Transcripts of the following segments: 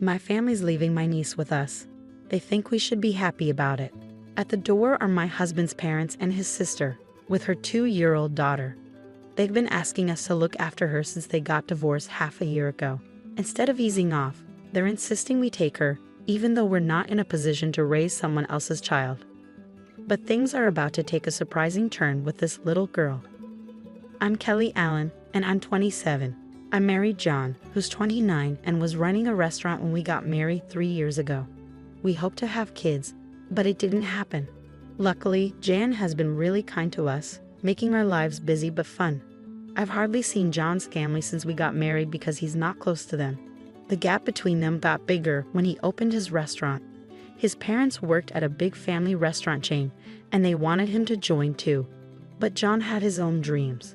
My family's leaving my niece with us. They think we should be happy about it. At the door are my husband's parents and his sister, with her 2-year-old daughter. They've been asking us to look after her since they got divorced half a year ago. Instead of easing off, they're insisting we take her, even though we're not in a position to raise someone else's child. But things are about to take a surprising turn with this little girl. I'm Kelly Allen, and I'm 27. I married John, who's 29 and was running a restaurant when we got married 3 years ago. We hoped to have kids, but it didn't happen. Luckily, Jan has been really kind to us, making our lives busy but fun. I've hardly seen John's family since we got married because he's not close to them. The gap between them got bigger when he opened his restaurant. His parents worked at a big family restaurant chain, and they wanted him to join too. But John had his own dreams.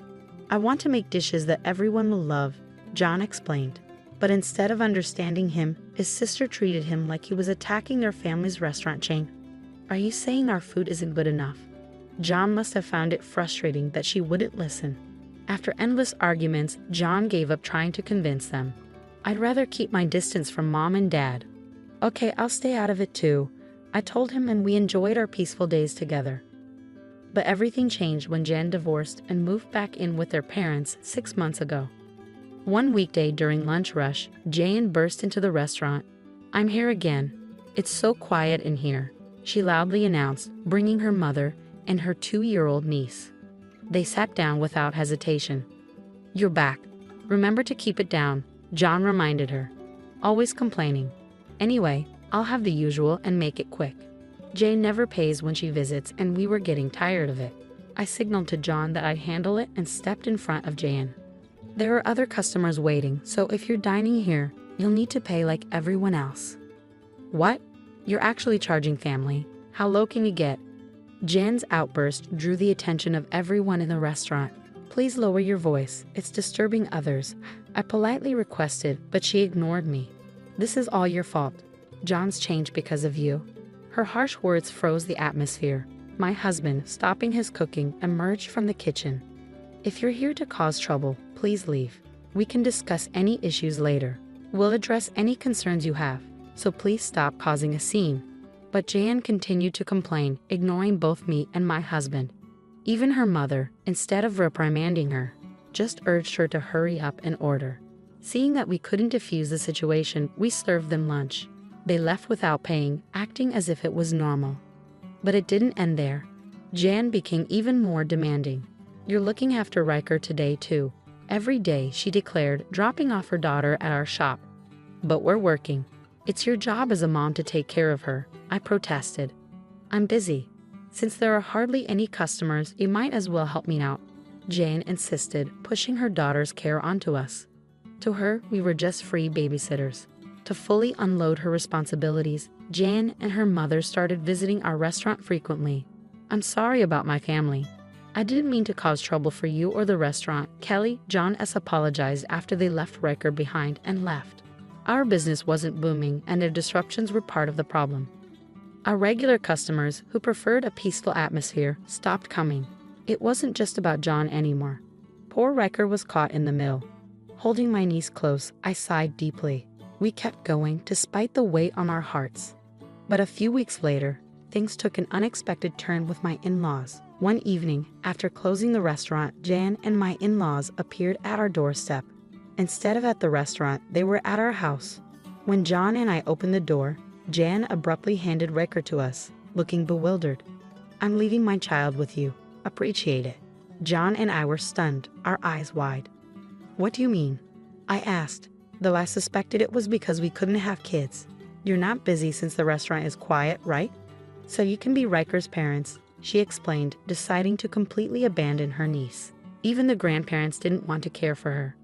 I want to make dishes that everyone will love, John explained. But instead of understanding him, his sister treated him like he was attacking their family's restaurant chain. Are you saying our food isn't good enough? John must have found it frustrating that she wouldn't listen. After endless arguments, John gave up trying to convince them. I'd rather keep my distance from Mom and Dad. Okay, I'll stay out of it too, I told him, and we enjoyed our peaceful days together. But everything changed when Jan divorced and moved back in with their parents 6 months ago. One weekday during lunch rush, Jan burst into the restaurant. I'm here again. It's so quiet in here, she loudly announced, bringing her mother and her 2-year-old niece. They sat down without hesitation. You're back. Remember to keep it down, John reminded her. Always complaining. Anyway, I'll have the usual and make it quick. Jane never pays when she visits, and we were getting tired of it. I signaled to John that I'd handle it and stepped in front of Jan. There are other customers waiting, so if you're dining here, you'll need to pay like everyone else. What? You're actually charging family? How low can you get? Jan's outburst drew the attention of everyone in the restaurant. Please lower your voice, it's disturbing others, I politely requested, but she ignored me. This is all your fault. John's changed because of you. Her harsh words froze the atmosphere. My husband, stopping his cooking, emerged from the kitchen. If you're here to cause trouble, please leave. We can discuss any issues later. We'll address any concerns you have, so please stop causing a scene. But Jan continued to complain, ignoring both me and my husband. Even her mother, instead of reprimanding her, just urged her to hurry up and order. Seeing that we couldn't defuse the situation, we served them lunch. They left without paying, acting as if it was normal. But it didn't end there. Jan became even more demanding. You're looking after Riker today too. Every day, she declared, dropping off her daughter at our shop. But we're working. It's your job as a mom to take care of her, I protested. I'm busy. Since there are hardly any customers, you might as well help me out, Jane insisted, pushing her daughter's care onto us. To her, we were just free babysitters. To fully unload her responsibilities, Jan and her mother started visiting our restaurant frequently. I'm sorry about my family. I didn't mean to cause trouble for you or the restaurant, Kelly, John S. apologized after they left Riker behind and left. Our business wasn't booming, and their disruptions were part of the problem. Our regular customers, who preferred a peaceful atmosphere, stopped coming. It wasn't just about John anymore. Poor Riker was caught in the middle. Holding my niece close, I sighed deeply. We kept going despite the weight on our hearts. But a few weeks later, things took an unexpected turn with my in-laws. One evening, after closing the restaurant, Jan and my in-laws appeared at our doorstep. Instead of at the restaurant, they were at our house. When John and I opened the door, Jan abruptly handed Riker to us, looking bewildered. I'm leaving my child with you. Appreciate it. John and I were stunned, our eyes wide. What do you mean? I asked, though I suspected it was because we couldn't have kids. You're not busy since the restaurant is quiet, right? So you can be Riker's parents, she explained, deciding to completely abandon her niece. Even the grandparents didn't want to care for her.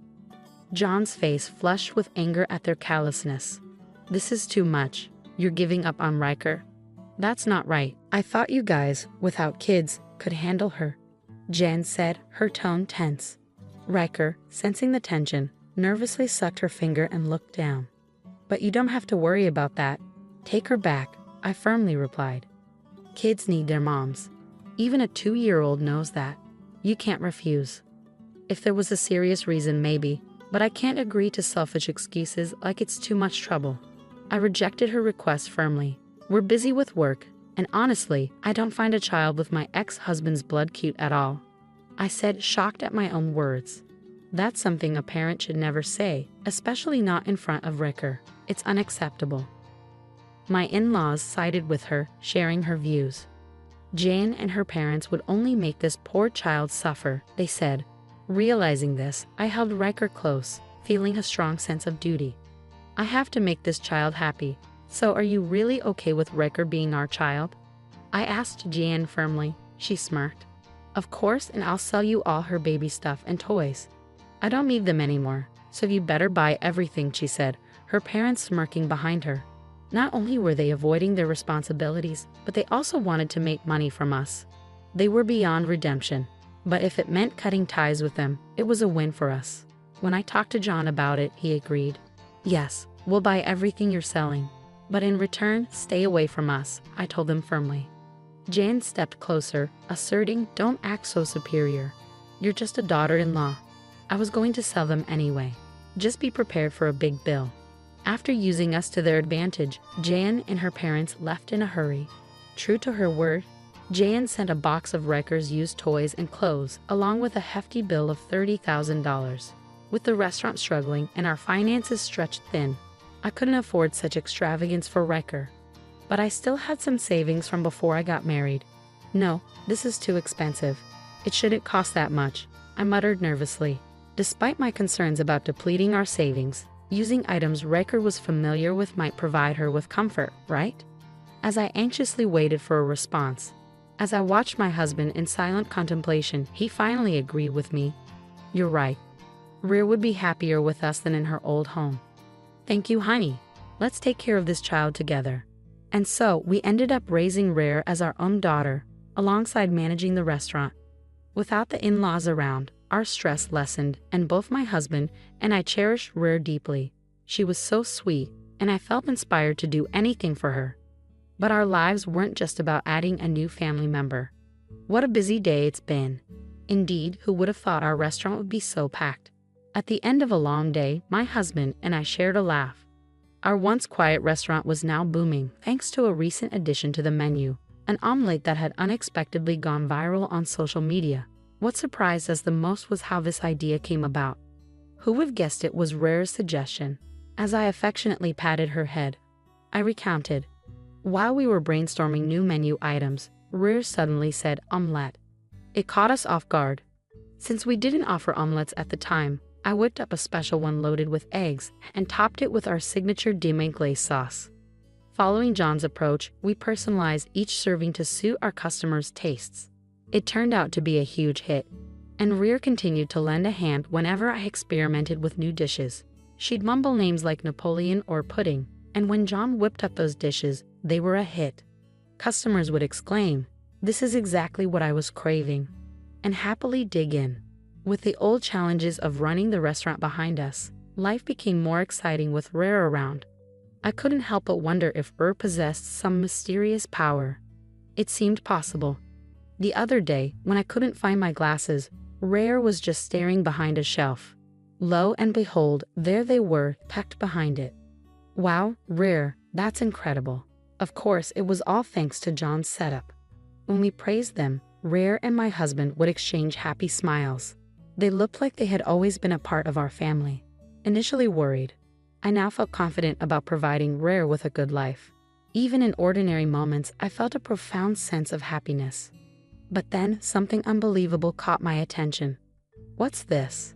John's face flushed with anger at their callousness. This is too much. You're giving up on Riker. That's not right. I thought you guys, without kids, could handle her, Jan said, her tone tense. Riker, sensing the tension, nervously sucked her finger and looked down. But you don't have to worry about that. Take her back, I firmly replied. Kids need their moms. Even a 2-year-old knows that. You can't refuse. If there was a serious reason, maybe, but I can't agree to selfish excuses like it's too much trouble. I rejected her request firmly. We're busy with work, and honestly, I don't find a child with my ex-husband's blood cute at all. I said, shocked at my own words. That's something a parent should never say, especially not in front of Ricker. It's unacceptable. My in-laws sided with her, sharing her views. Jan and her parents would only make this poor child suffer, they said. Realizing this, I held Riker close, feeling a strong sense of duty. I have to make this child happy. So are you really okay with Riker being our child? I asked Jan firmly. She smirked. Of course, and I'll sell you all her baby stuff and toys. I don't need them anymore, so you better buy everything, she said, her parents smirking behind her. Not only were they avoiding their responsibilities, but they also wanted to make money from us. They were beyond redemption, but if it meant cutting ties with them, it was a win for us. When I talked to John about it, he agreed. Yes, we'll buy everything you're selling. But in return, stay away from us, I told him firmly. Jan stepped closer, asserting, don't act so superior. You're just a daughter-in-law. I was going to sell them anyway. Just be prepared for a big bill. After using us to their advantage, Jan and her parents left in a hurry. True to her word, Jan sent a box of Rikers' used toys and clothes, along with a hefty bill of $30,000. With the restaurant struggling and our finances stretched thin, I couldn't afford such extravagance for Riker. But I still had some savings from before I got married. No, this is too expensive. It shouldn't cost that much, I muttered nervously. Despite my concerns about depleting our savings, using items Riker was familiar with might provide her with comfort, right? As I anxiously waited for a response, as I watched my husband in silent contemplation, he finally agreed with me. You're right. Rhea would be happier with us than in her old home. Thank you, honey. Let's take care of this child together. And so, we ended up raising Rhea as our own daughter, alongside managing the restaurant. Without the in-laws around, our stress lessened, and both my husband and I cherished Rhea deeply. She was so sweet, and I felt inspired to do anything for her. But our lives weren't just about adding a new family member. What a busy day it's been. Indeed, who would have thought our restaurant would be so packed? At the end of a long day, my husband and I shared a laugh. Our once quiet restaurant was now booming thanks to a recent addition to the menu, an omelette that had unexpectedly gone viral on social media. What surprised us the most was how this idea came about. Who would have guessed it was Rhea's suggestion? As I affectionately patted her head, I recounted. While we were brainstorming new menu items, Rhea suddenly said omelette. It caught us off guard. Since we didn't offer omelettes at the time, I whipped up a special one loaded with eggs and topped it with our signature demi glace sauce. Following John's approach, we personalized each serving to suit our customers' tastes. It turned out to be a huge hit, and Rhea continued to lend a hand whenever I experimented with new dishes. She'd mumble names like Napoleon or pudding, and when John whipped up those dishes, they were a hit. Customers would exclaim, "This is exactly what I was craving," and happily dig in. With the old challenges of running the restaurant behind us, life became more exciting with Rhea around. I couldn't help but wonder if Rhea possessed some mysterious power. It seemed possible. The other day, when I couldn't find my glasses, Rhea was just staring behind a shelf. Lo and behold, there they were, tucked behind it. Wow, Rhea, that's incredible. Of course, it was all thanks to John's setup. When we praised them, Rhea and my husband would exchange happy smiles. They looked like they had always been a part of our family. Initially worried, I now felt confident about providing Rhea with a good life. Even in ordinary moments, I felt a profound sense of happiness. But then, something unbelievable caught my attention. What's this?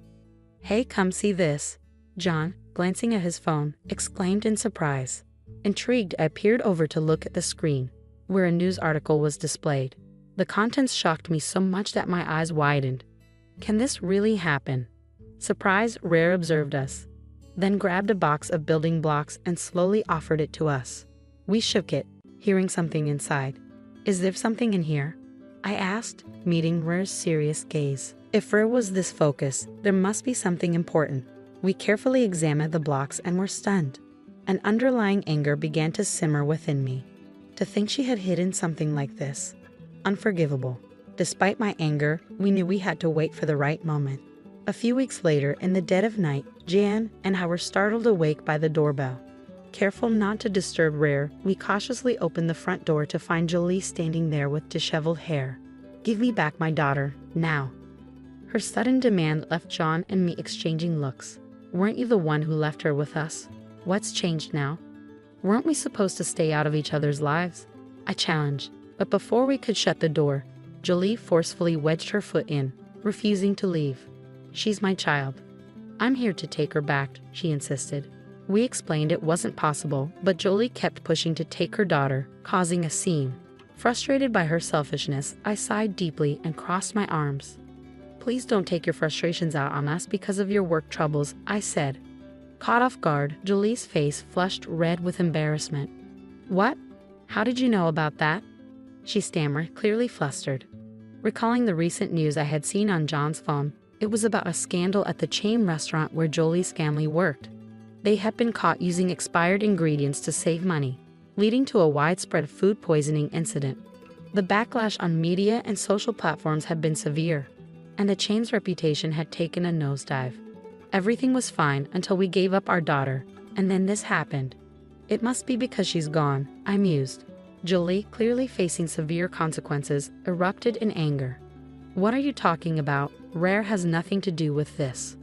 Hey, come see this. John, glancing at his phone, exclaimed in surprise. Intrigued, I peered over to look at the screen, where a news article was displayed. The contents shocked me so much that my eyes widened. Can this really happen? Surprised, Rhea observed us, then grabbed a box of building blocks and slowly offered it to us. We shook it, hearing something inside. Is there something in here? I asked, meeting Rhea's serious gaze. If Rhea was this focused, there must be something important. We carefully examined the blocks and were stunned. An underlying anger began to simmer within me. To think she had hidden something like this. Unforgivable. Despite my anger, we knew we had to wait for the right moment. A few weeks later, in the dead of night, Jan and I were startled awake by the doorbell. Careful not to disturb Rare, we cautiously opened the front door to find Jolie standing there with disheveled hair. "Give me back my daughter, now." Her sudden demand left John and me exchanging looks. "Weren't you the one who left her with us? What's changed now? Weren't we supposed to stay out of each other's lives?" I challenged, but before we could shut the door, Jolie forcefully wedged her foot in, refusing to leave. "She's my child. I'm here to take her back," she insisted. We explained it wasn't possible, but Jolie kept pushing to take her daughter, causing a scene. Frustrated by her selfishness, I sighed deeply and crossed my arms. "Please don't take your frustrations out on us because of your work troubles," I said. Caught off guard, Jolie's face flushed red with embarrassment. "What? How did you know about that?" she stammered, clearly flustered. Recalling the recent news I had seen on John's phone, it was about a scandal at the chain restaurant where Jolie's family worked. They had been caught using expired ingredients to save money, leading to a widespread food poisoning incident. The backlash on media and social platforms had been severe, and the chain's reputation had taken a nosedive. Everything was fine until we gave up our daughter, and then this happened. "It must be because she's gone," I mused. Jolie, clearly facing severe consequences, erupted in anger. "What are you talking about? Rare has nothing to do with this."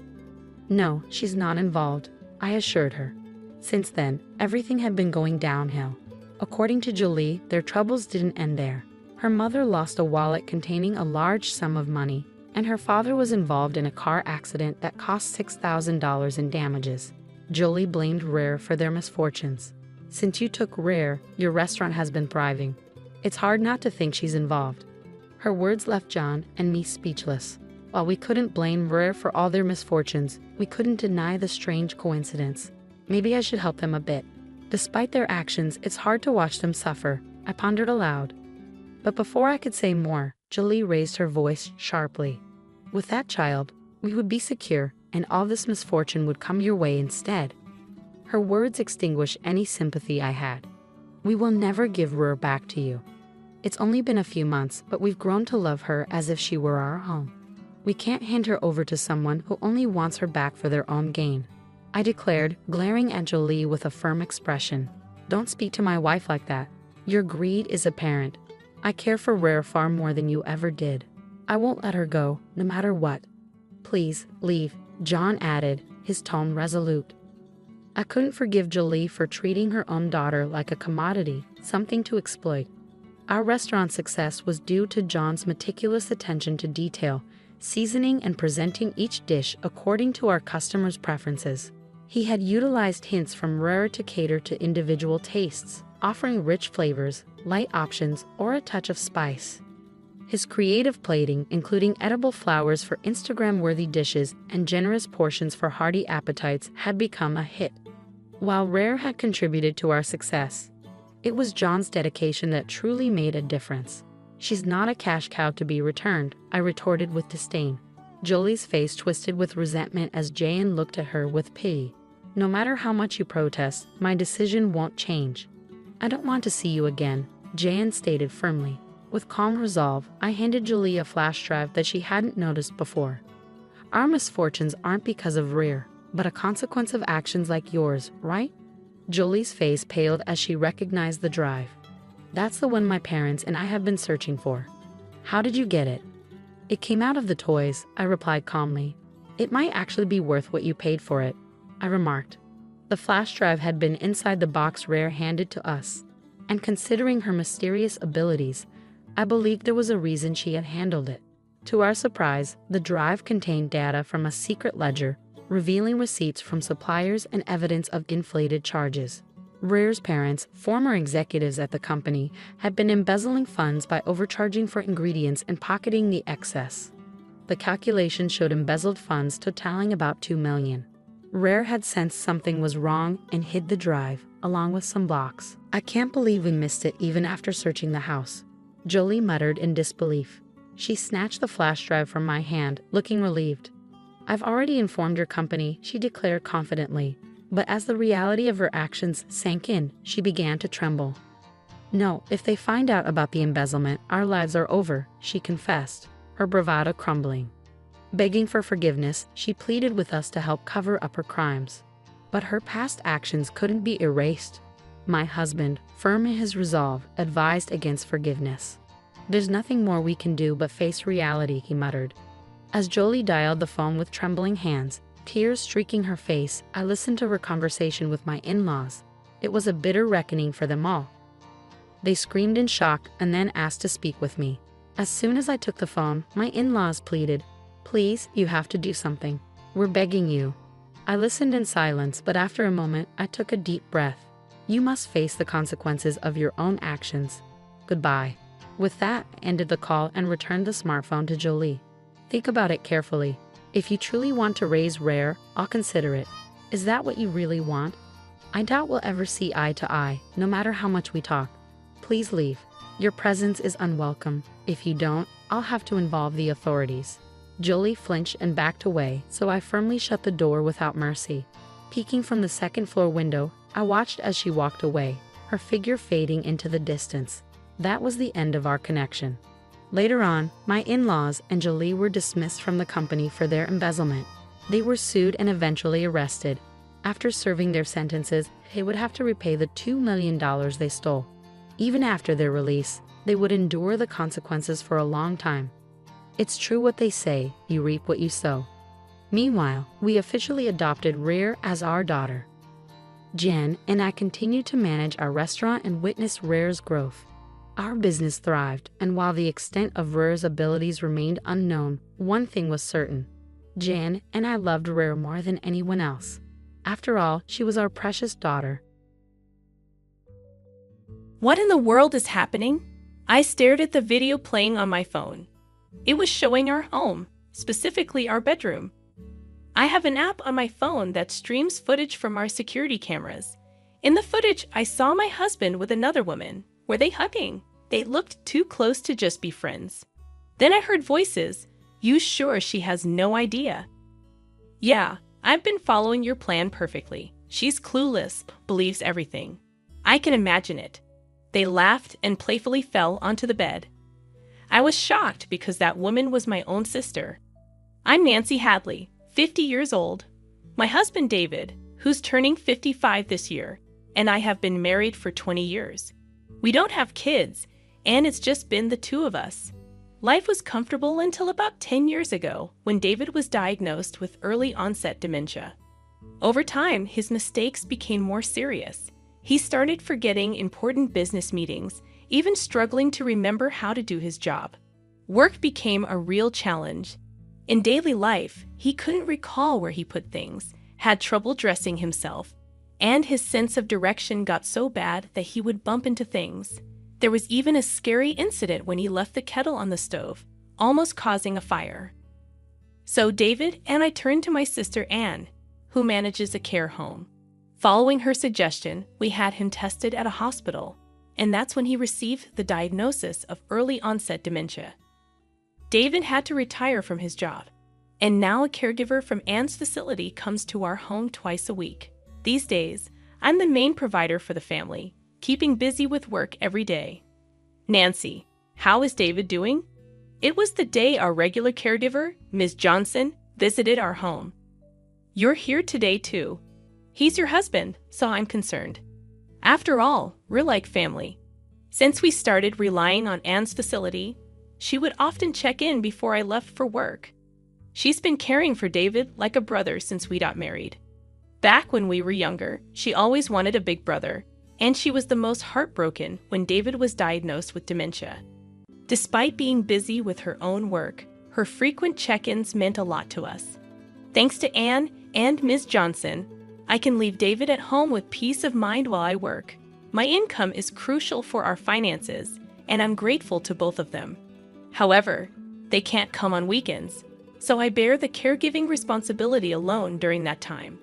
"No, she's not involved," I assured her. Since then, everything had been going downhill. According to Jolie, their troubles didn't end there. Her mother lost a wallet containing a large sum of money, and her father was involved in a car accident that cost $6,000 in damages. Jolie blamed Rare for their misfortunes. "Since you took Rare, your restaurant has been thriving. It's hard not to think she's involved." Her words left John and me speechless. While we couldn't blame Rare for all their misfortunes, we couldn't deny the strange coincidence. Maybe I should help them a bit. Despite their actions, it's hard to watch them suffer, I pondered aloud. But before I could say more, Jolie raised her voice sharply. "With that child, we would be secure, and all this misfortune would come your way instead." Her words extinguished any sympathy I had. "We will never give Rure back to you. It's only been a few months, but we've grown to love her as if she were our own. We can't hand her over to someone who only wants her back for their own gain," I declared, glaring at Jolie with a firm expression. "Don't speak to my wife like that. Your greed is apparent. I care for Rare far more than you ever did. I won't let her go, no matter what." "Please, leave," John added, his tone resolute. I couldn't forgive Jolie for treating her own daughter like a commodity, something to exploit. Our restaurant's success was due to John's meticulous attention to detail, seasoning and presenting each dish according to our customers' preferences. He had utilized hints from Rare to cater to individual tastes, offering rich flavors, light options, or a touch of spice. His creative plating, including edible flowers for Instagram-worthy dishes and generous portions for hearty appetites, had become a hit. While Rare had contributed to our success, it was John's dedication that truly made a difference. "She's not a cash cow to be returned," I retorted with disdain. Jolie's face twisted with resentment as Jayan looked at her with pity. "No matter how much you protest, my decision won't change." "I don't want to see you again," Jayan stated firmly. With calm resolve, I handed Jolie a flash drive that she hadn't noticed before. "Our misfortunes aren't because of Rare, but a consequence of actions like yours, right?" Jolie's face paled as she recognized the drive. "That's the one my parents and I have been searching for." "How did you get it?" "It came out of the toys," I replied calmly. "It might actually be worth what you paid for it," I remarked. The flash drive had been inside the box Rare handed to us, and considering her mysterious abilities, I believed there was a reason she had handled it. To our surprise, the drive contained data from a secret ledger, revealing receipts from suppliers and evidence of inflated charges. Rare's parents, former executives at the company, had been embezzling funds by overcharging for ingredients and pocketing the excess. The calculation showed embezzled funds totaling about $2 million. Rare had sensed something was wrong and hid the drive, along with some blocks. "I can't believe we missed it even after searching the house," Jolie muttered in disbelief. She snatched the flash drive from my hand, looking relieved. "I've already informed your company," she declared confidently. But as the reality of her actions sank in, she began to tremble. "No, if they find out about the embezzlement, our lives are over," she confessed, her bravado crumbling. Begging for forgiveness, she pleaded with us to help cover up her crimes. But her past actions couldn't be erased. My husband, firm in his resolve, advised against forgiveness. "There's nothing more we can do but face reality," he muttered. As Jolie dialed the phone with trembling hands, tears streaking her face, I listened to her conversation with my in-laws. It was a bitter reckoning for them all. They screamed in shock and then asked to speak with me. As soon as I took the phone, my in-laws pleaded, "Please, you have to do something. We're begging you." I listened in silence, but after a moment, I took a deep breath. "You must face the consequences of your own actions. Goodbye." With that, I ended the call and returned the smartphone to Jolie. "Think about it carefully. If you truly want to raise Rare, I'll consider it. Is that what you really want? I doubt we'll ever see eye to eye, no matter how much we talk. Please leave. Your presence is unwelcome. If you don't, I'll have to involve the authorities." Jolie flinched and backed away, so I firmly shut the door without mercy. Peeking from the second-floor window, I watched as she walked away, her figure fading into the distance. That was the end of our connection. Later on, my in-laws and Jolie were dismissed from the company for their embezzlement. They were sued and eventually arrested. After serving their sentences, they would have to repay the $2 million they stole. Even after their release, they would endure the consequences for a long time. It's true what they say, you reap what you sow. Meanwhile, we officially adopted Rare as our daughter. Jen and I continued to manage our restaurant and witness Rare's growth. Our business thrived, and while the extent of Rare's abilities remained unknown, one thing was certain. Jen and I loved Rare more than anyone else. After all, she was our precious daughter. What in the world is happening? I stared at the video playing on my phone. It was showing our home, specifically our bedroom. I have an app on my phone that streams footage from our security cameras. In the footage, I saw my husband with another woman. Were they hugging? They looked too close to just be friends. Then I heard voices. "You sure she has no idea?" "Yeah, I've been following your plan perfectly. She's clueless, believes everything." I can imagine it. They laughed and playfully fell onto the bed. I was shocked because that woman was my own sister. I'm Nancy Hadley, 50 years old. My husband David, who's turning 55 this year, and I have been married for 20 years. We don't have kids, and it's just been the two of us. Life was comfortable until about 10 years ago when David was diagnosed with early onset dementia. Over time, his mistakes became more serious. He started forgetting important business meetings, even struggling to remember how to do his job. Work became a real challenge. In daily life, he couldn't recall where he put things, had trouble dressing himself, and his sense of direction got so bad that he would bump into things. There was even a scary incident when he left the kettle on the stove, almost causing a fire. So David and I turned to my sister Anne, who manages a care home. Following her suggestion, we had him tested at a hospital, and that's when he received the diagnosis of early onset dementia. David had to retire from his job, and now a caregiver from Anne's facility comes to our home twice a week. These days, I'm the main provider for the family, keeping busy with work every day. Nancy, how is David doing? It was the day our regular caregiver, Ms. Johnson, visited our home. You're here today too. He's your husband, so I'm concerned. After all, we're like family. Since we started relying on Anne's facility, she would often check in before I left for work. She's been caring for David like a brother since we got married. Back when we were younger, she always wanted a big brother, and she was the most heartbroken when David was diagnosed with dementia. Despite being busy with her own work, her frequent check-ins meant a lot to us. Thanks to Anne and Ms. Johnson, I can leave David at home with peace of mind while I work. My income is crucial for our finances, and I'm grateful to both of them. However, they can't come on weekends, so I bear the caregiving responsibility alone during that time.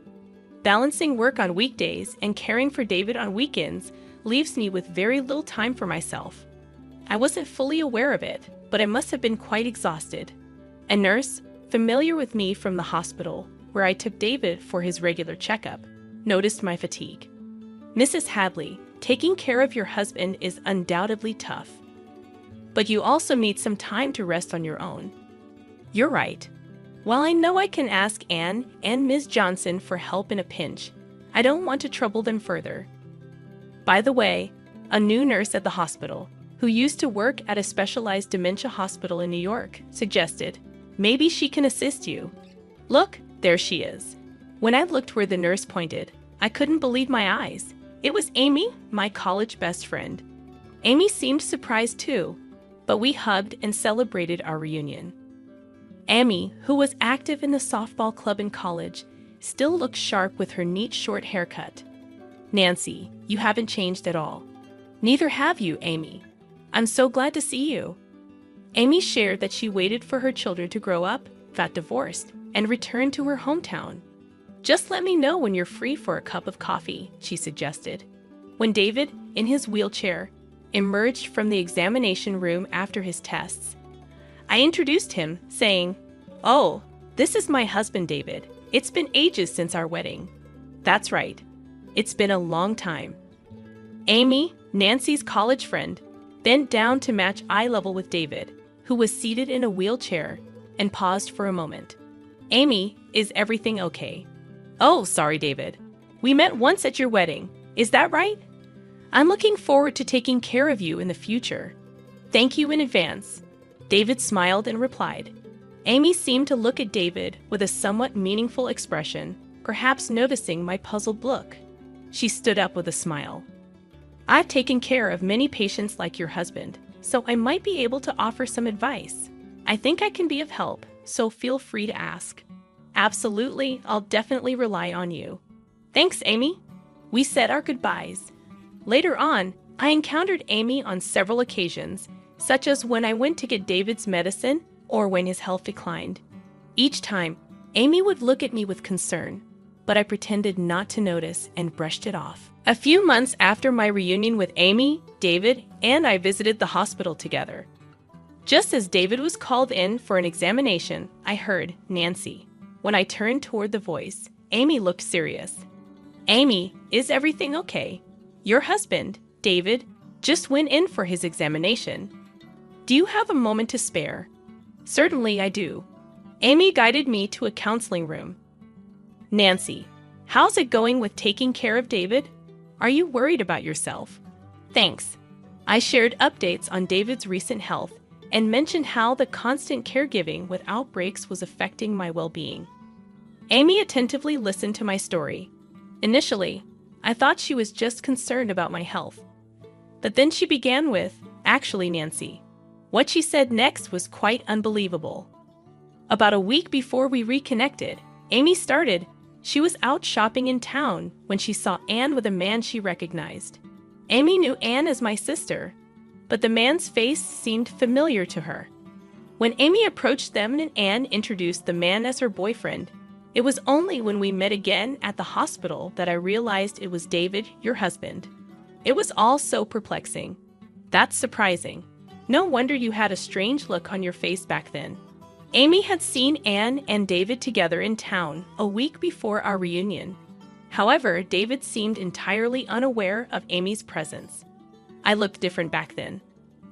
Balancing work on weekdays and caring for David on weekends leaves me with very little time for myself. I wasn't fully aware of it, but I must have been quite exhausted. A nurse, familiar with me from the hospital, where I took David for his regular checkup, noticed my fatigue. "Mrs. Hadley, taking care of your husband is undoubtedly tough. But you also need some time to rest on your own." You're right. While I know I can ask Anne and Ms. Johnson for help in a pinch, I don't want to trouble them further. By the way, a new nurse at the hospital, who used to work at a specialized dementia hospital in New York, suggested, maybe she can assist you. Look, there she is. When I looked where the nurse pointed, I couldn't believe my eyes. It was Amy, my college best friend. Amy seemed surprised too, but we hugged and celebrated our reunion. Amy, who was active in the softball club in college, still looked sharp with her neat short haircut. Nancy, you haven't changed at all. Neither have you, Amy. I'm so glad to see you. Amy shared that she waited for her children to grow up, got divorced, and returned to her hometown. Just let me know when you're free for a cup of coffee, she suggested. When David, in his wheelchair, emerged from the examination room after his tests, I introduced him, saying, "Oh, this is my husband, David. It's been ages since our wedding." That's right. It's been a long time. Amy, Nancy's college friend, bent down to match eye level with David, who was seated in a wheelchair, and paused for a moment. "Amy, is everything okay?" "Oh, sorry, David. We met once at your wedding. Is that right? I'm looking forward to taking care of you in the future. Thank you in advance." David smiled and replied. Amy seemed to look at David with a somewhat meaningful expression, perhaps noticing my puzzled look. She stood up with a smile. "I've taken care of many patients like your husband, so I might be able to offer some advice. I think I can be of help, so feel free to ask." "Absolutely, I'll definitely rely on you." "Thanks, Amy." We said our goodbyes. Later on, I encountered Amy on several occasions, such as when I went to get David's medicine or when his health declined. Each time, Amy would look at me with concern, but I pretended not to notice and brushed it off. A few months after my reunion with Amy, David, and I visited the hospital together. Just as David was called in for an examination, I heard Nancy. When I turned toward the voice, Amy looked serious. "Amy, is everything okay? Your husband, David, just went in for his examination. Do you have a moment to spare?" "Certainly I do." Amy guided me to a counseling room. "Nancy, how's it going with taking care of David? Are you worried about yourself?" "Thanks." I shared updates on David's recent health and mentioned how the constant caregiving without breaks was affecting my well-being. Amy attentively listened to my story. Initially, I thought she was just concerned about my health. But then she began with, "Actually, Nancy." What she said next was quite unbelievable. About a week before we reconnected, Amy started. She was out shopping in town when she saw Anne with a man she recognized. Amy knew Anne as my sister, but the man's face seemed familiar to her. When Amy approached them and Anne introduced the man as her boyfriend, it was only when we met again at the hospital that I realized it was David, your husband. It was all so perplexing. That's surprising. No wonder you had a strange look on your face back then. Amy had seen Anne and David together in town a week before our reunion. However, David seemed entirely unaware of Amy's presence. I looked different back then.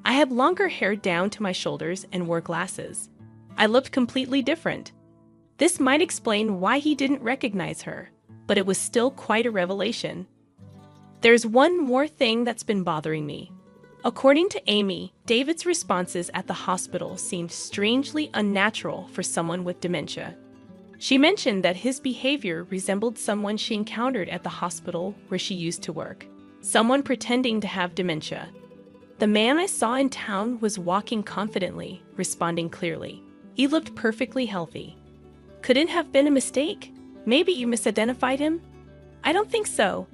I had longer hair down to my shoulders and wore glasses. I looked completely different. This might explain why he didn't recognize her, but it was still quite a revelation. There's one more thing that's been bothering me. According to Amy, David's responses at the hospital seemed strangely unnatural for someone with dementia. She mentioned that his behavior resembled someone she encountered at the hospital where she used to work, someone pretending to have dementia. The man I saw in town was walking confidently, responding clearly. He looked perfectly healthy. Could it have been a mistake? Maybe you misidentified him? I don't think so.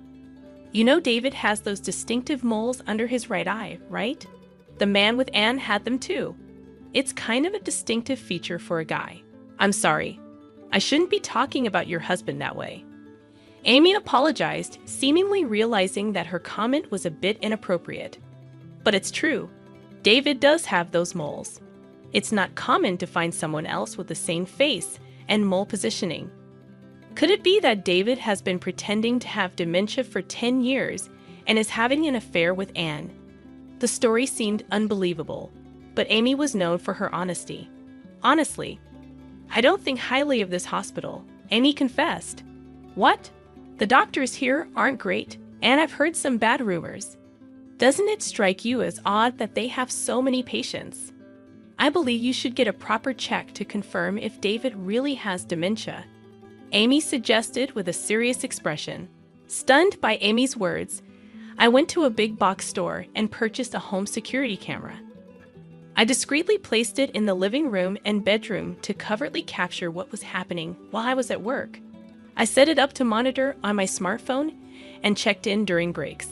You know David has those distinctive moles under his right eye, right? The man with Anne had them too. It's kind of a distinctive feature for a guy. I'm sorry. I shouldn't be talking about your husband that way. Amy apologized, seemingly realizing that her comment was a bit inappropriate. But it's true. David does have those moles. It's not common to find someone else with the same face and mole positioning. Could it be that David has been pretending to have dementia for 10 years and is having an affair with Anne? The story seemed unbelievable, but Amy was known for her honesty. Honestly, I don't think highly of this hospital, Amy confessed. What? The doctors here aren't great, and I've heard some bad rumors. Doesn't it strike you as odd that they have so many patients? I believe you should get a proper check to confirm if David really has dementia," Amy suggested with a serious expression. Stunned by Amy's words, I went to a big box store and purchased a home security camera. I discreetly placed it in the living room and bedroom to covertly capture what was happening while I was at work. I set it up to monitor on my smartphone and checked in during breaks.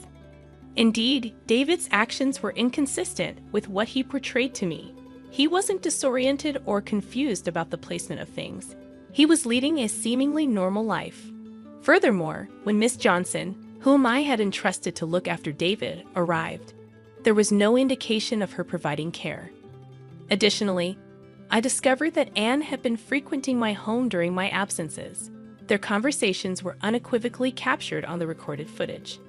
Indeed, David's actions were inconsistent with what he portrayed to me. He wasn't disoriented or confused about the placement of things. He was leading a seemingly normal life. Furthermore, when Miss Johnson, whom I had entrusted to look after David, arrived, there was no indication of her providing care. Additionally, I discovered that Anne had been frequenting my home during my absences. Their conversations were unequivocally captured on the recorded footage.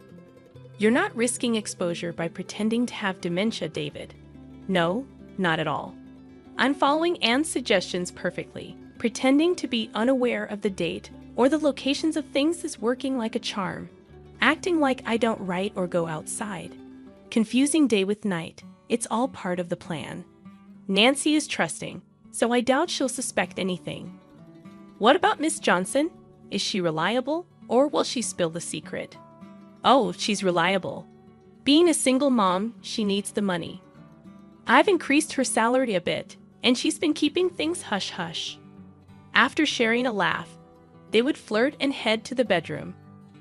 "You're not risking exposure by pretending to have dementia, David." "No, not at all. I'm following Anne's suggestions perfectly. Pretending to be unaware of the date or the locations of things is working like a charm. Acting like I don't write or go outside. Confusing day with night. It's all part of the plan. Nancy is trusting, so I doubt she'll suspect anything." "What about Miss Johnson? Is she reliable, or will she spill the secret?" "Oh, she's reliable. Being a single mom, she needs the money. I've increased her salary a bit, and she's been keeping things hush-hush." After sharing a laugh, they would flirt and head to the bedroom.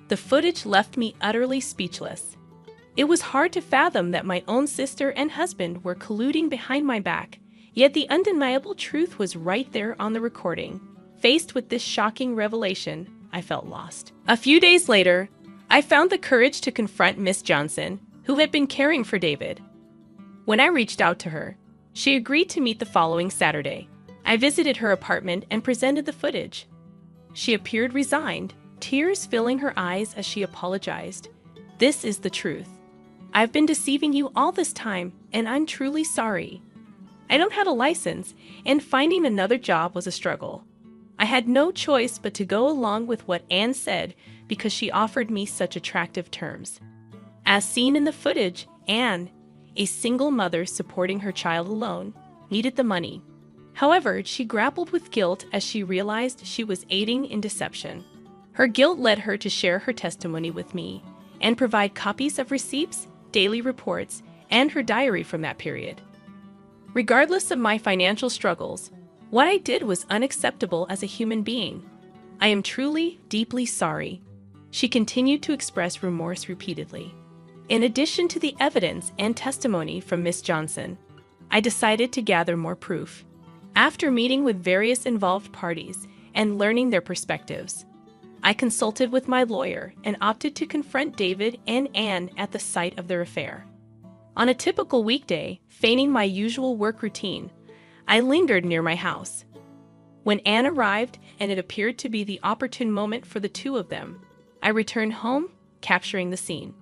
The footage left me utterly speechless. It was hard to fathom that my own sister and husband were colluding behind my back, yet the undeniable truth was right there on the recording. Faced with this shocking revelation, I felt lost. A few days later, I found the courage to confront Miss Johnson, who had been caring for David. When I reached out to her, she agreed to meet the following Saturday. I visited her apartment and presented the footage. She appeared resigned, tears filling her eyes as she apologized. "This is the truth. I've been deceiving you all this time, and I'm truly sorry. I don't have a license, and finding another job was a struggle. I had no choice but to go along with what Anne said because she offered me such attractive terms." As seen in the footage, Anne, a single mother supporting her child alone, needed the money. However, she grappled with guilt as she realized she was aiding in deception. Her guilt led her to share her testimony with me and provide copies of receipts, daily reports, and her diary from that period. Regardless of my financial struggles, what I did was unacceptable as a human being. I am truly, deeply sorry. She continued to express remorse repeatedly. In addition to the evidence and testimony from Miss Johnson, I decided to gather more proof. After meeting with various involved parties and learning their perspectives, I consulted with my lawyer and opted to confront David and Anne at the site of their affair. On a typical weekday, feigning my usual work routine, I lingered near my house. When Anne arrived and it appeared to be the opportune moment for the two of them, I returned home, capturing the scene.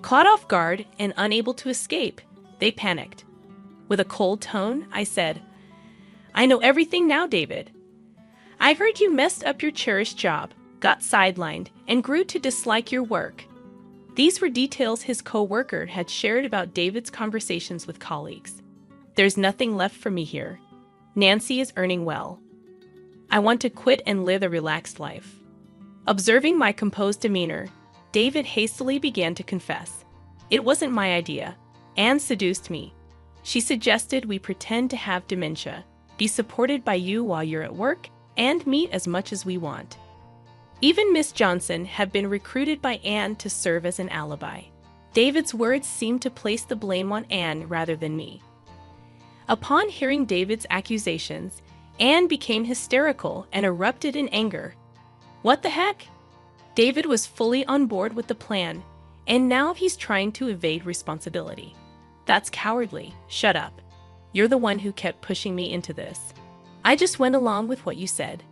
Caught off guard and unable to escape, they panicked. With a cold tone, I said, "I know everything now, David. I heard you messed up your cherished job, got sidelined, and grew to dislike your work." These were details his co-worker had shared about David's conversations with colleagues. "There's nothing left for me here. Nancy is earning well. I want to quit and live a relaxed life." Observing my composed demeanor, David hastily began to confess. "It wasn't my idea. Anne seduced me. She suggested we pretend to have dementia, be supported by you while you're at work, and meet as much as we want." Even Miss Johnson had been recruited by Anne to serve as an alibi. David's words seemed to place the blame on Anne rather than me. Upon hearing David's accusations, Anne became hysterical and erupted in anger. "What the heck? David was fully on board with the plan, and now he's trying to evade responsibility. That's cowardly. Shut up. You're the one who kept pushing me into this. I just went along with what you said."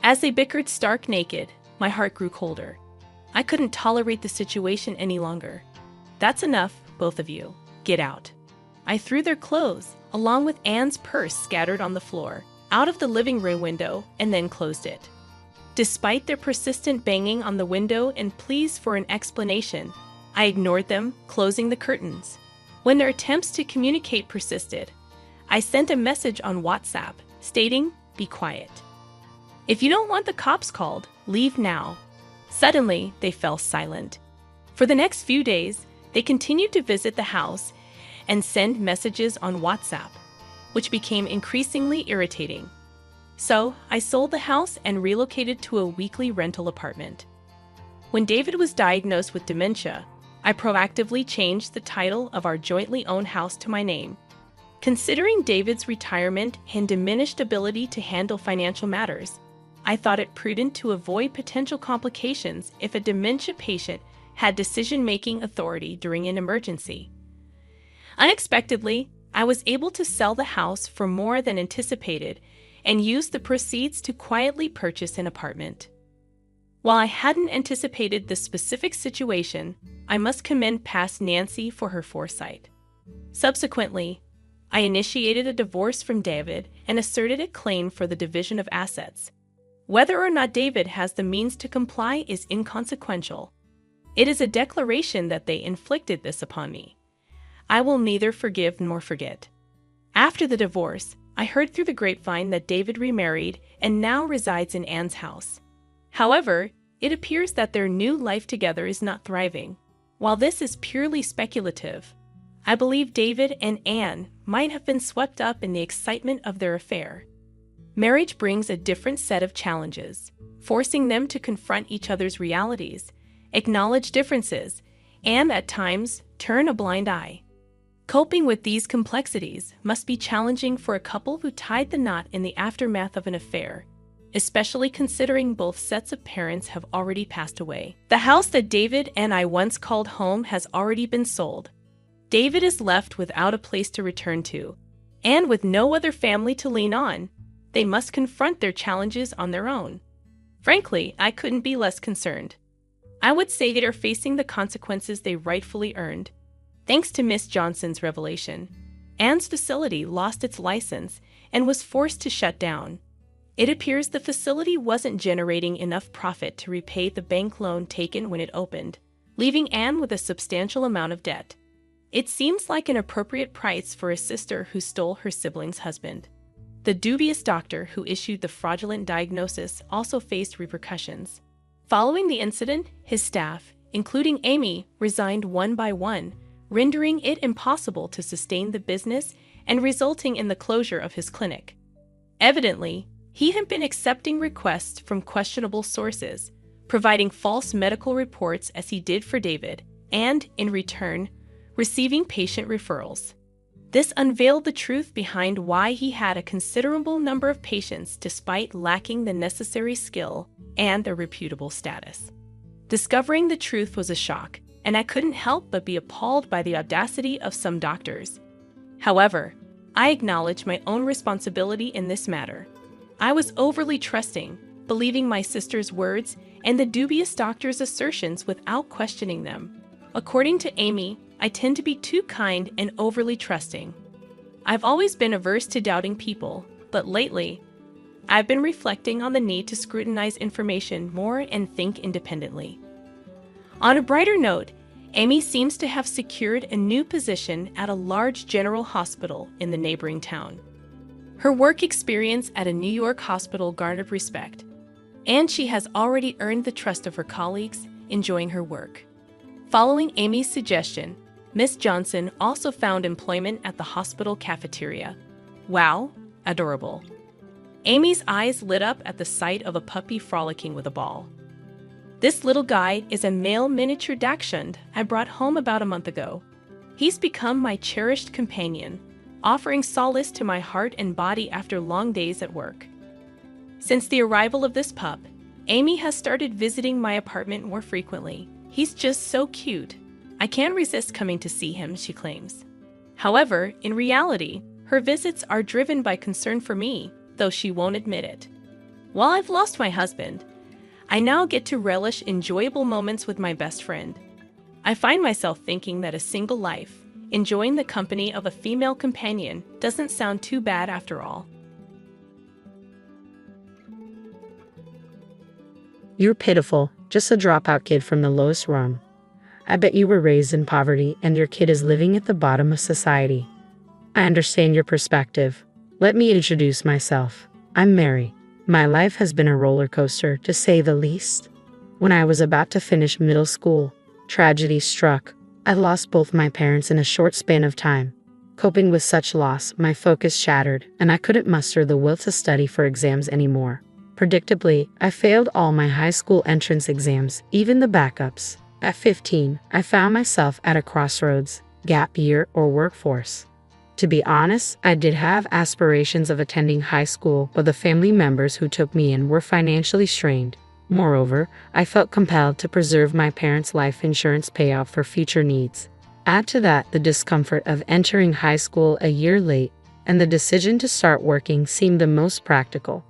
As they bickered stark naked, my heart grew colder. I couldn't tolerate the situation any longer. "That's enough, both of you. Get out." I threw their clothes, along with Anne's purse scattered on the floor, out of the living room window and then closed it. Despite their persistent banging on the window and pleas for an explanation, I ignored them, closing the curtains. When their attempts to communicate persisted, I sent a message on WhatsApp stating, "Be quiet. If you don't want the cops called, leave now." Suddenly, they fell silent. For the next few days, they continued to visit the house and send messages on WhatsApp, which became increasingly irritating. So, I sold the house and relocated to a weekly rental apartment. When David was diagnosed with dementia, I proactively changed the title of our jointly owned house to my name. Considering David's retirement and diminished ability to handle financial matters, I thought it prudent to avoid potential complications if a dementia patient had decision-making authority during an emergency. Unexpectedly, I was able to sell the house for more than anticipated and used the proceeds to quietly purchase an apartment. While I hadn't anticipated this specific situation, I must commend past Nancy for her foresight. Subsequently, I initiated a divorce from David and asserted a claim for the division of assets. Whether or not David has the means to comply is inconsequential. It is a declaration that they inflicted this upon me. I will neither forgive nor forget. After the divorce, I heard through the grapevine that David remarried and now resides in Anne's house. However, it appears that their new life together is not thriving. While this is purely speculative, I believe David and Anne might have been swept up in the excitement of their affair. Marriage brings a different set of challenges, forcing them to confront each other's realities, acknowledge differences, and at times turn a blind eye. Coping with these complexities must be challenging for a couple who tied the knot in the aftermath of an affair, especially considering both sets of parents have already passed away. The house that David and I once called home has already been sold. David is left without a place to return to, and with no other family to lean on. They must confront their challenges on their own. Frankly, I couldn't be less concerned. I would say they are facing the consequences they rightfully earned. Thanks to Miss Johnson's revelation, Anne's facility lost its license and was forced to shut down. It appears the facility wasn't generating enough profit to repay the bank loan taken when it opened, leaving Anne with a substantial amount of debt. It seems like an appropriate price for a sister who stole her sibling's husband. The dubious doctor who issued the fraudulent diagnosis also faced repercussions. Following the incident, his staff, including Amy, resigned one by one, rendering it impossible to sustain the business and resulting in the closure of his clinic. Evidently, he had been accepting requests from questionable sources, providing false medical reports as he did for David, and, in return, receiving patient referrals. This unveiled the truth behind why he had a considerable number of patients despite lacking the necessary skill and a reputable status. Discovering the truth was a shock, and I couldn't help but be appalled by the audacity of some doctors. However, I acknowledge my own responsibility in this matter. I was overly trusting, believing my sister's words and the dubious doctor's assertions without questioning them. According to Amy, I tend to be too kind and overly trusting. I've always been averse to doubting people, but lately, I've been reflecting on the need to scrutinize information more and think independently. On a brighter note, Amy seems to have secured a new position at a large general hospital in the neighboring town. Her work experience at a New York hospital garnered respect, and she has already earned the trust of her colleagues, enjoying her work. Following Amy's suggestion, Miss Johnson also found employment at the hospital cafeteria. Wow, adorable. Amy's eyes lit up at the sight of a puppy frolicking with a ball. This little guy is a male miniature dachshund I brought home about a month ago. He's become my cherished companion, offering solace to my heart and body after long days at work. Since the arrival of this pup, Amy has started visiting my apartment more frequently. He's just so cute. I can't resist coming to see him, she claims. However, in reality, her visits are driven by concern for me, though she won't admit it. While I've lost my husband, I now get to relish enjoyable moments with my best friend. I find myself thinking that a single life, enjoying the company of a female companion, doesn't sound too bad after all. You're pitiful, just a dropout kid from the lowest rung. I bet you were raised in poverty and your kid is living at the bottom of society. I understand your perspective. Let me introduce myself. I'm Mary. My life has been a roller coaster, to say the least. When I was about to finish middle school, tragedy struck. I lost both my parents in a short span of time. Coping with such loss, my focus shattered, and I couldn't muster the will to study for exams anymore. Predictably, I failed all my high school entrance exams, even the backups. At 15, I found myself at a crossroads, gap year or workforce. To be honest, I did have aspirations of attending high school, but the family members who took me in were financially strained. Moreover, I felt compelled to preserve my parents' life insurance payout for future needs. Add to that the discomfort of entering high school a year late, and the decision to start working seemed the most practical.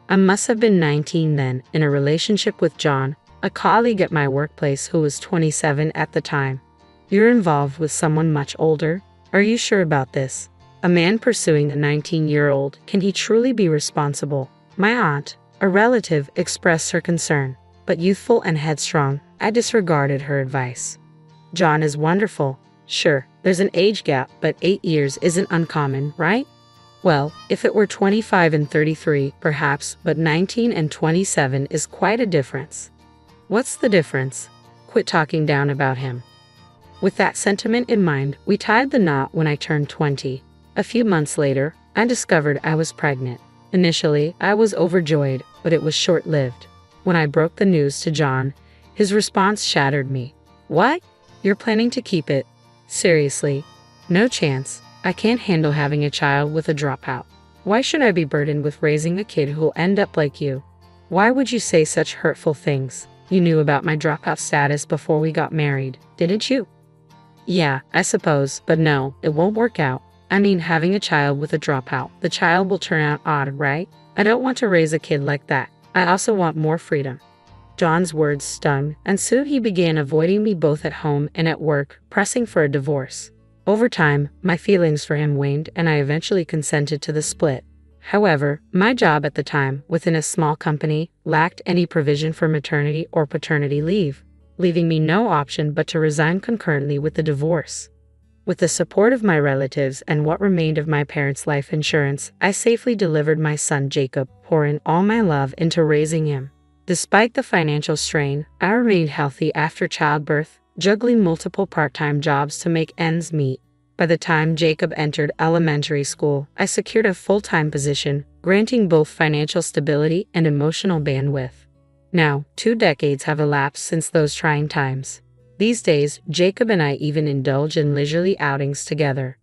I must have been 19 then, in a relationship with John, a colleague at my workplace who was 27 at the time. You're involved with someone much older? Are you sure about this? A man pursuing a 19-year-old, can he truly be responsible? My aunt, a relative, expressed her concern, but youthful and headstrong, I disregarded her advice. John is wonderful. Sure, there's an age gap, but 8 years isn't uncommon, right? Well, if it were 25 and 33, perhaps, but 19 and 27 is quite a difference. What's the difference? Quit talking down about him. With that sentiment in mind, we tied the knot when I turned 20. A few months later, I discovered I was pregnant. Initially, I was overjoyed, but it was short-lived. When I broke the news to John, his response shattered me. What? You're planning to keep it? Seriously? No chance. I can't handle having a child with a dropout. Why should I be burdened with raising a kid who'll end up like you? Why would you say such hurtful things? You knew about my dropout status before we got married, didn't you? Yeah, I suppose, but no, it won't work out. I mean, having a child with a dropout, the child will turn out odd, right? I don't want to raise a kid like that. I also want more freedom. John's words stung, and soon he began avoiding me both at home and at work, pressing for a divorce. Over time, my feelings for him waned and I eventually consented to the split. However, my job at the time, within a small company, lacked any provision for maternity or paternity leave, leaving me no option but to resign concurrently with the divorce. With the support of my relatives and what remained of my parents' life insurance, I safely delivered my son Jacob, pouring all my love into raising him. Despite the financial strain, I remained healthy after childbirth, juggling multiple part-time jobs to make ends meet. By the time Jacob entered elementary school, I secured a full-time position, granting both financial stability and emotional bandwidth. Now, 2 decades have elapsed since those trying times. These days, Jacob and I even indulge in leisurely outings together.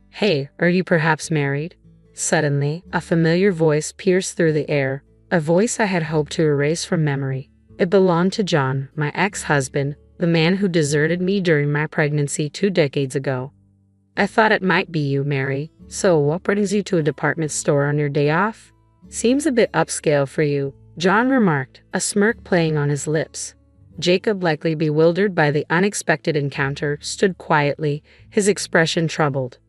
Hey, are you perhaps married? Suddenly, a familiar voice pierced through the air, a voice I had hoped to erase from memory. It belonged to John, my ex-husband, the man who deserted me during my pregnancy 2 decades ago. I thought it might be you, Mary. So what brings you to a department store on your day off? Seems a bit upscale for you, John remarked, a smirk playing on his lips. Jacob, likely bewildered by the unexpected encounter, stood quietly, his expression troubled.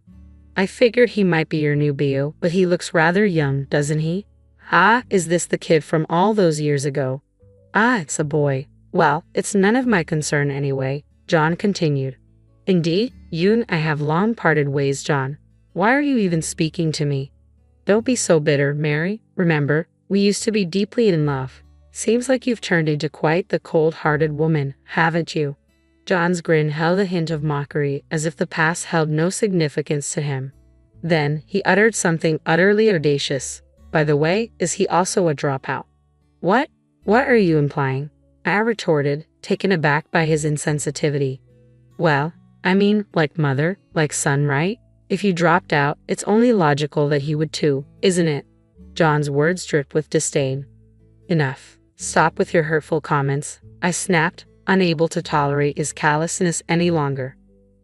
I figured he might be your new beau, but he looks rather young, doesn't he? Ah, is this the kid from all those years ago? Ah, it's a boy. Well, it's none of my concern anyway, John continued. Indeed, you and I have long parted ways, John. Why are you even speaking to me? Don't be so bitter, Mary. Remember, we used to be deeply in love. Seems like you've turned into quite the cold-hearted woman, haven't you? John's grin held a hint of mockery, as if the past held no significance to him. Then, he uttered something utterly audacious. By the way, is he also a dropout? What? What are you implying? I retorted, taken aback by his insensitivity. Well, I mean, like mother, like son, right? If you dropped out, it's only logical that he would too, isn't it? John's words dripped with disdain. Enough. Stop with your hurtful comments, I snapped, unable to tolerate his callousness any longer.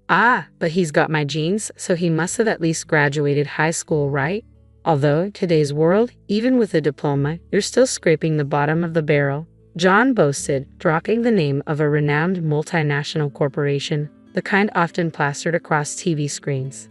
Ah, but he's got my genes, so he must have at least graduated high school, right? Although, in today's world, even with a diploma, you're still scraping the bottom of the barrel, John boasted, dropping the name of a renowned multinational corporation, the kind often plastered across TV screens.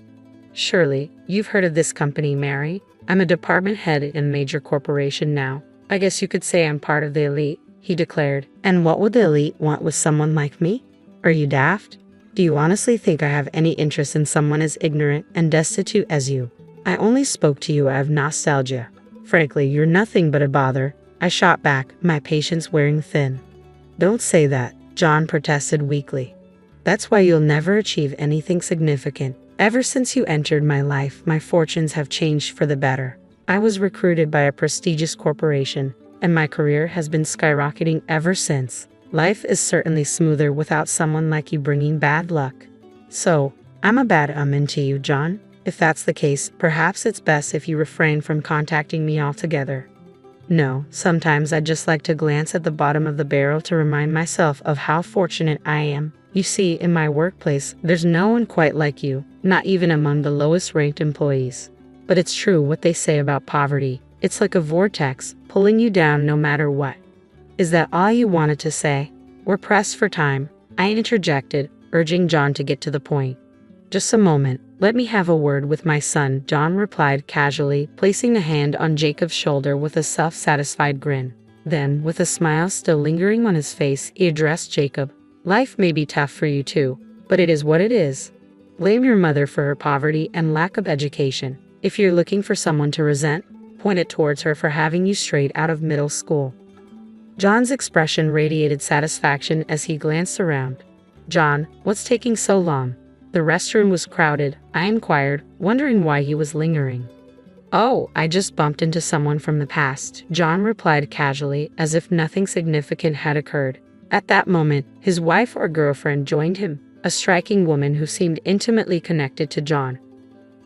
Surely, you've heard of this company, Mary. I'm a department head in a major corporation now. I guess you could say I'm part of the elite. he declared. And what would the elite want with someone like me? Are you daft? Do you honestly think I have any interest in someone as ignorant and destitute as you? I only spoke to you out of nostalgia. Frankly, you're nothing but a bother, I shot back, my patience wearing thin. Don't say that, John protested weakly. That's why you'll never achieve anything significant. Ever since you entered my life, my fortunes have changed for the better. I was recruited by a prestigious corporation, and my career has been skyrocketing ever since. Life is certainly smoother without someone like you bringing bad luck. So, I'm a bad omen to you, John? If that's the case, perhaps it's best if you refrain from contacting me altogether. No, sometimes I'd just like to glance at the bottom of the barrel to remind myself of how fortunate I am. You see, in my workplace, there's no one quite like you, not even among the lowest-ranked employees. But it's true what they say about poverty. It's like a vortex, pulling you down no matter what. Is that all you wanted to say? We're pressed for time, I interjected, urging John to get to the point. Just a moment, let me have a word with my son, John replied casually, placing a hand on Jacob's shoulder with a self-satisfied grin. Then, with a smile still lingering on his face, he addressed Jacob. Life may be tough for you too, but it is what it is. Blame your mother for her poverty and lack of education. If you're looking for someone to resent, point it towards her for having you straight out of middle school. John's expression radiated satisfaction as he glanced around. John, what's taking so long? The restroom was crowded, I inquired, wondering why he was lingering. Oh, I just bumped into someone from the past, John replied casually, as if nothing significant had occurred. At that moment, his wife or girlfriend joined him, a striking woman who seemed intimately connected to John.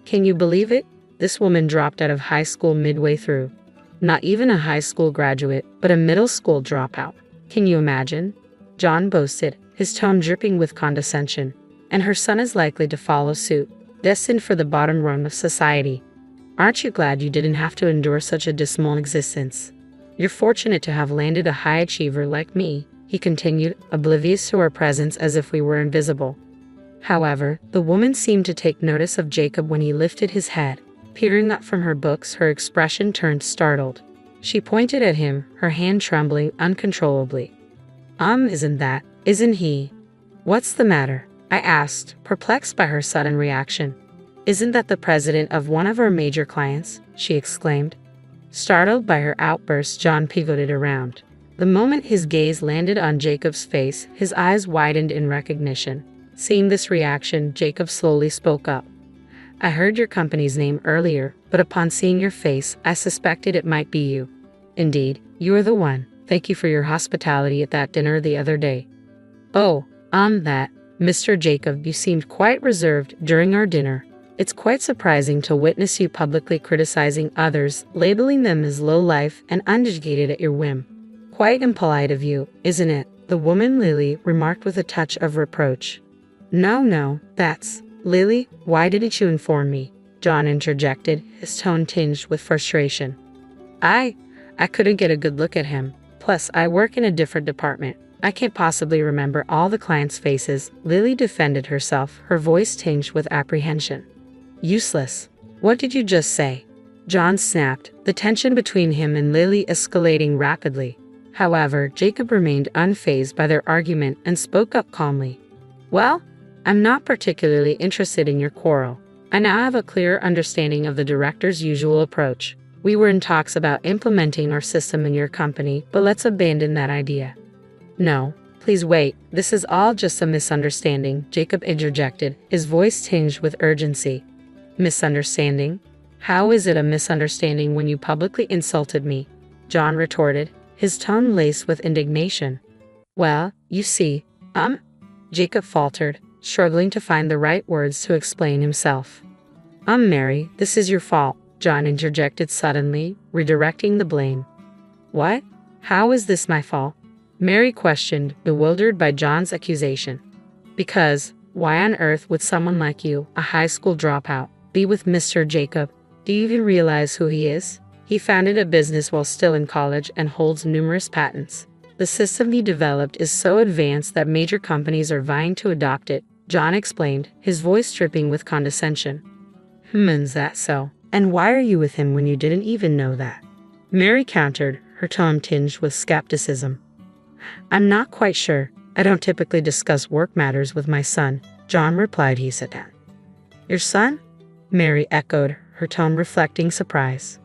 Can you believe it? This woman dropped out of high school midway through. Not even a high school graduate, but a middle school dropout. Can you imagine? John boasted, his tone dripping with condescension. And her son is likely to follow suit, destined for the bottom rung of society. Aren't you glad you didn't have to endure such a dismal existence? You're fortunate to have landed a high achiever like me, he continued, oblivious to our presence as if we were invisible. However, the woman seemed to take notice of Jacob when he lifted his head. Peering up from her books, her expression turned startled. She pointed at him, her hand trembling uncontrollably. Isn't he? What's the matter? I asked, perplexed by her sudden reaction. Isn't that the president of one of our major clients? She exclaimed. Startled by her outburst, John pivoted around. The moment his gaze landed on Jacob's face, his eyes widened in recognition. Seeing this reaction, Jacob slowly spoke up. I heard your company's name earlier, but upon seeing your face, I suspected it might be you. Indeed, you are the one. Thank you for your hospitality at that dinner the other day. Oh, that. Mr. Jacob, you seemed quite reserved during our dinner. It's quite surprising to witness you publicly criticizing others, labeling them as low-life and uneducated at your whim. Quite impolite of you, isn't it? The woman Lily remarked with a touch of reproach. No, that's... Lily, why didn't you inform me? John interjected, his tone tinged with frustration. I couldn't get a good look at him. Plus, I work in a different department. I can't possibly remember all the clients' faces, Lily defended herself, her voice tinged with apprehension. Useless. What did you just say? John snapped, the tension between him and Lily escalating rapidly. However, Jacob remained unfazed by their argument and spoke up calmly. Well, I'm not particularly interested in your quarrel. I now have a clearer understanding of the director's usual approach. We were in talks about implementing our system in your company, but let's abandon that idea. No, please wait, this is all just a misunderstanding, Jacob interjected, his voice tinged with urgency. Misunderstanding? How is it a misunderstanding when you publicly insulted me? John retorted, his tone laced with indignation. Well, you see, Jacob faltered, struggling to find the right words to explain himself. Mary, this is your fault, John interjected suddenly, redirecting the blame. What? How is this my fault? Mary questioned, bewildered by John's accusation. Because, why on earth would someone like you, a high school dropout, be with Mr. Jacob? Do you even realize who he is? He founded a business while still in college and holds numerous patents. The system he developed is so advanced that major companies are vying to adopt it, John explained, his voice dripping with condescension. Is that so? And why are you with him when you didn't even know that? Mary countered, her tone tinged with skepticism. I'm not quite sure. I don't typically discuss work matters with my son, John replied. He sat down. Your son? Mary echoed, her tone reflecting surprise.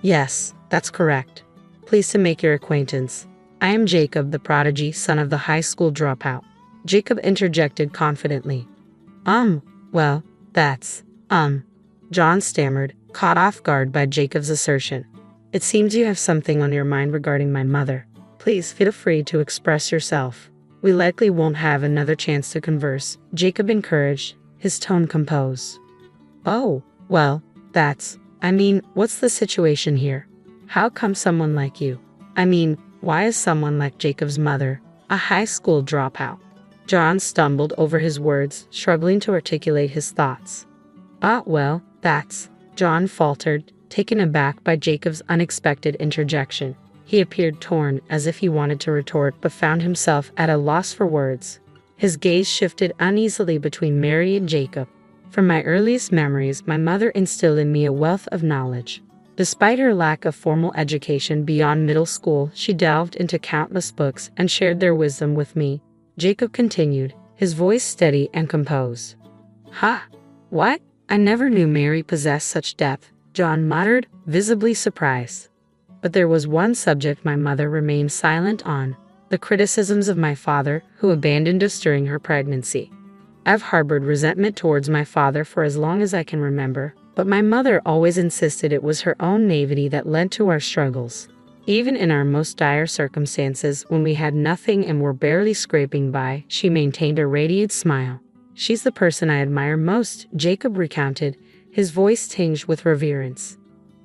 Yes, that's correct. Pleased to make your acquaintance. I am Jacob, the prodigy, son of the high school dropout. Jacob interjected confidently. Well, that's, John stammered, caught off guard by Jacob's assertion. It seems you have something on your mind regarding my mother. Please feel free to express yourself. We likely won't have another chance to converse, Jacob encouraged, his tone composed. Oh, well, what's the situation here? How come someone like you? Why is someone like Jacob's mother a high school dropout? John stumbled over his words, struggling to articulate his thoughts. John faltered, taken aback by Jacob's unexpected interjection. He appeared torn, as if he wanted to retort but found himself at a loss for words. His gaze shifted uneasily between Mary and Jacob. From my earliest memories, my mother instilled in me a wealth of knowledge. Despite her lack of formal education beyond middle school, she delved into countless books and shared their wisdom with me, Jacob continued, his voice steady and composed. What? I never knew Mary possessed such depth, John muttered, visibly surprised. But there was one subject my mother remained silent on, the criticisms of my father, who abandoned us during her pregnancy. I've harbored resentment towards my father for as long as I can remember, but my mother always insisted it was her own naivety that led to our struggles. Even in our most dire circumstances, when we had nothing and were barely scraping by, she maintained a radiant smile. She's the person I admire most, Jacob recounted, his voice tinged with reverence.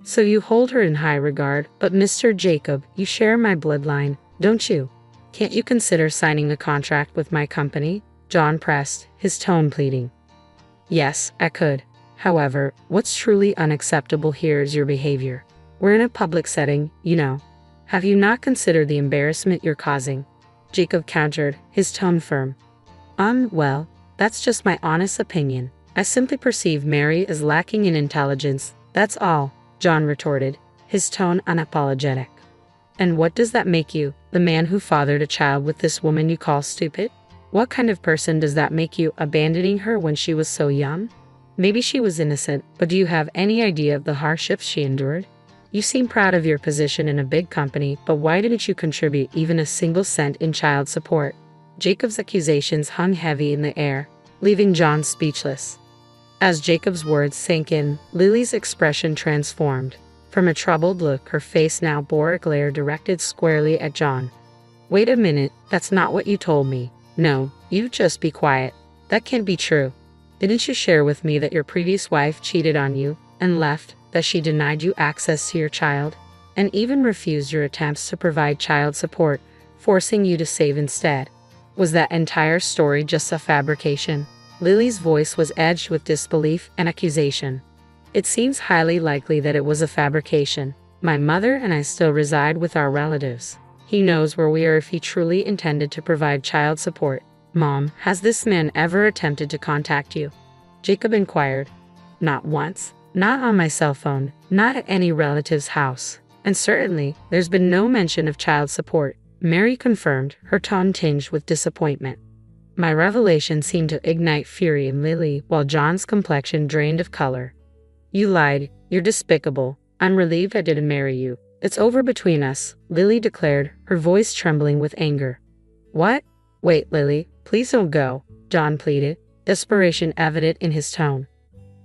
So you hold her in high regard, but Mr. Jacob, you share my bloodline, don't you? Can't you consider signing a contract with my company? John pressed, his tone pleading. Yes, I could. However, what's truly unacceptable here is your behavior. We're in a public setting, you know. Have you not considered the embarrassment you're causing? Jacob countered, his tone firm. Well, that's just my honest opinion. I simply perceive Mary as lacking in intelligence, that's all, John retorted, his tone unapologetic. And what does that make you, the man who fathered a child with this woman you call stupid? What kind of person does that make you, abandoning her when she was so young? Maybe she was innocent, but do you have any idea of the hardships she endured? You seem proud of your position in a big company, but why didn't you contribute even a single cent in child support? Jacob's accusations hung heavy in the air, leaving John speechless. As Jacob's words sank in, Lily's expression transformed. From a troubled look, her face now bore a glare directed squarely at John. Wait a minute, that's not what you told me. No, you just be quiet. That can't be true. Didn't you share with me that your previous wife cheated on you and left, that she denied you access to your child, and even refused your attempts to provide child support, forcing you to save instead? Was that entire story just a fabrication? Lily's voice was edged with disbelief and accusation. It seems highly likely that it was a fabrication. My mother and I still reside with our relatives. He knows where we are if he truly intended to provide child support. Mom, has this man ever attempted to contact you? Jacob inquired. Not once. Not on my cell phone. Not at any relative's house. And certainly, there's been no mention of child support, Mary confirmed, her tone tinged with disappointment. My revelation seemed to ignite fury in Lily, while John's complexion drained of color. You lied. You're despicable. I'm relieved I didn't marry you. It's over between us, Lily declared, her voice trembling with anger. What? Wait, Lily, please don't go, John pleaded, desperation evident in his tone.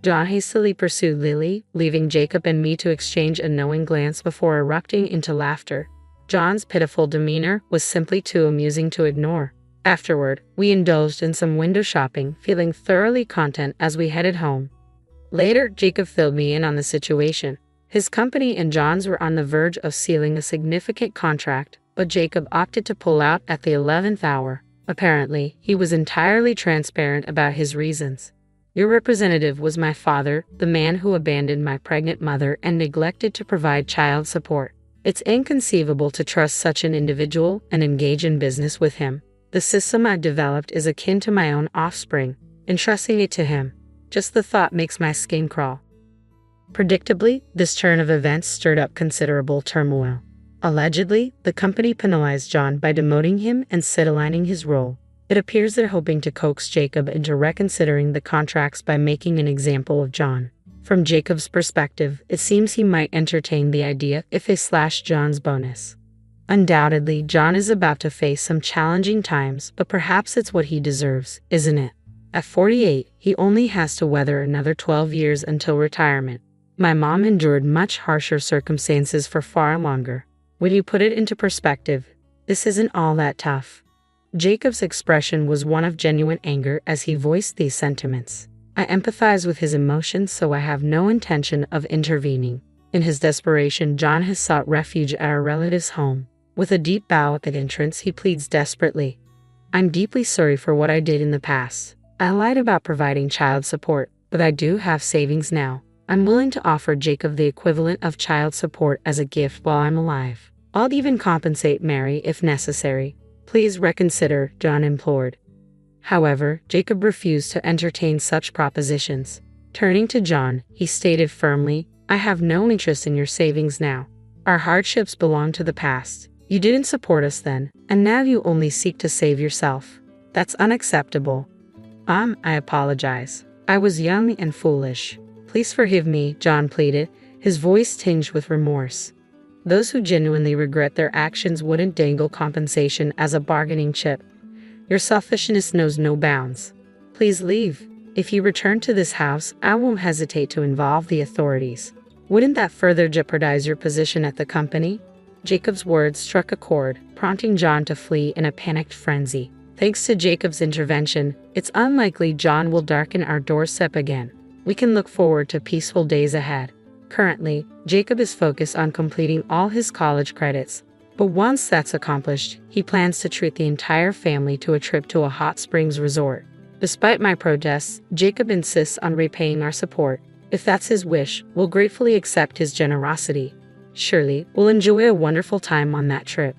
John hastily pursued Lily, leaving Jacob and me to exchange a knowing glance before erupting into laughter. John's pitiful demeanor was simply too amusing to ignore. Afterward, we indulged in some window shopping, feeling thoroughly content as we headed home. Later, Jacob filled me in on the situation. His company and John's were on the verge of sealing a significant contract, but Jacob opted to pull out at the 11th hour. Apparently, he was entirely transparent about his reasons. Your representative was my father, the man who abandoned my pregnant mother and neglected to provide child support. It's inconceivable to trust such an individual and engage in business with him. The system I've developed is akin to my own offspring. Entrusting it to him, just the thought makes my skin crawl. Predictably, this turn of events stirred up considerable turmoil. Allegedly, the company penalized John by demoting him and sidelining his role. It appears they're hoping to coax Jacob into reconsidering the contracts by making an example of John. From Jacob's perspective, it seems he might entertain the idea if they slash John's bonus. Undoubtedly, John is about to face some challenging times, but perhaps it's what he deserves, isn't it? At 48, he only has to weather another 12 years until retirement. My mom endured much harsher circumstances for far longer. When you put it into perspective, this isn't all that tough. Jacob's expression was one of genuine anger as he voiced these sentiments. I empathize with his emotions, so I have no intention of intervening. In his desperation, John has sought refuge at our relative's home. With a deep bow at the entrance, he pleads desperately. I'm deeply sorry for what I did in the past. I lied about providing child support, but I do have savings now. I'm willing to offer Jacob the equivalent of child support as a gift while I'm alive. I'll even compensate Mary if necessary. Please reconsider, John implored. However, Jacob refused to entertain such propositions. Turning to John, he stated firmly, I have no interest in your savings now. Our hardships belong to the past. You didn't support us then, and now you only seek to save yourself. That's unacceptable. I apologize. I was young and foolish. Please forgive me, John pleaded, his voice tinged with remorse. Those who genuinely regret their actions wouldn't dangle compensation as a bargaining chip. Your selfishness knows no bounds. Please leave. If you return to this house, I won't hesitate to involve the authorities. Wouldn't that further jeopardize your position at the company? Jacob's words struck a chord, prompting John to flee in a panicked frenzy. Thanks to Jacob's intervention, it's unlikely John will darken our doorstep again. We can look forward to peaceful days ahead. Currently, Jacob is focused on completing all his college credits. But once that's accomplished, he plans to treat the entire family to a trip to a hot springs resort. Despite my protests, Jacob insists on repaying our support. If that's his wish, we'll gratefully accept his generosity. Surely, we'll enjoy a wonderful time on that trip.